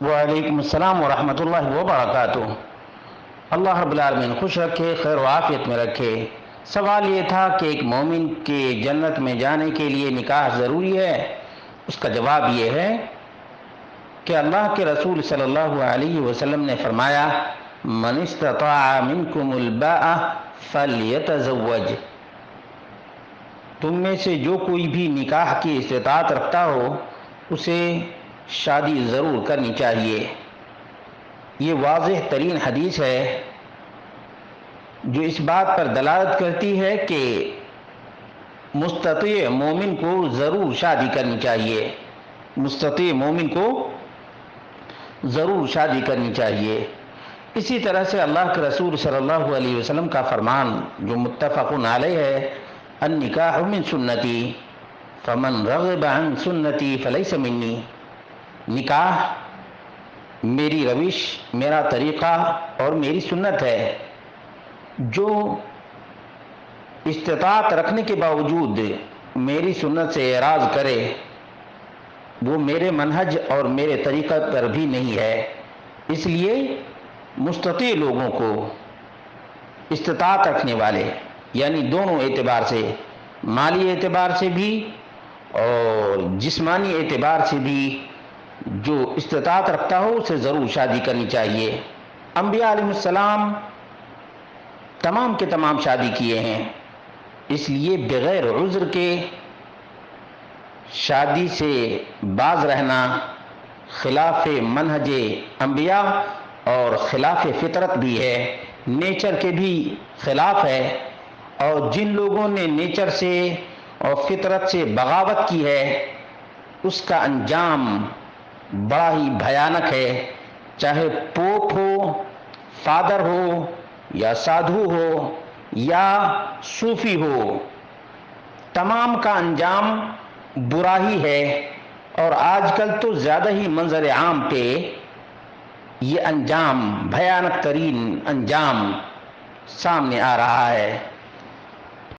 وعلیکم السلام ورحمۃ اللہ وبرکاتہ۔ اللہ رب العالمین خوش رکھے، خیر و عافیت میں رکھے۔ سوال یہ تھا کہ ایک مومن کے جنت میں جانے کے لیے نکاح ضروری ہے؟ اس کا جواب یہ ہے کہ اللہ کے رسول صلی اللہ علیہ وسلم نے فرمایا، من استطاع منکم الباء فلیتزوج۔ تم میں سے جو کوئی بھی نکاح کی استطاعت رکھتا ہو اسے شادی ضرور کرنی چاہیے۔ یہ واضح ترین حدیث ہے جو اس بات پر دلالت کرتی ہے کہ مستطیع مومن کو ضرور شادی کرنی چاہیے، مستطیع مومن کو ضرور شادی کرنی چاہیے۔ اسی طرح سے اللہ کے رسول صلی اللہ علیہ وسلم کا فرمان جو متفق علیہ ہے، النکاح من سنتی فمن رغب عن سنتی فلیس منی۔ نکاح میری روش، میرا طریقہ اور میری سنت ہے۔ جو استطاعت رکھنے کے باوجود میری سنت سے اعراض کرے وہ میرے منہج اور میرے طریقہ پر بھی نہیں ہے۔ اس لیے مستطیع لوگوں کو، استطاعت رکھنے والے یعنی دونوں اعتبار سے، مالی اعتبار سے بھی اور جسمانی اعتبار سے بھی، جو استطاعت رکھتا ہو اسے ضرور شادی کرنی چاہیے۔ انبیاء علیہ السلام تمام کے تمام شادی کیے ہیں، اس لیے بغیر عذر کے شادی سے باز رہنا خلاف منہج انبیاء اور خلاف فطرت بھی ہے، نیچر کے بھی خلاف ہے۔ اور جن لوگوں نے نیچر سے اور فطرت سے بغاوت کی ہے اس کا انجام بڑا ہی بھیانک ہے، چاہے پوپ ہو، فادر ہو یا سادھو ہو یا صوفی ہو، تمام کا انجام برا ہی ہے۔ اور آج کل تو زیادہ ہی منظر عام پہ یہ انجام، بھیانک ترین انجام سامنے آ رہا ہے۔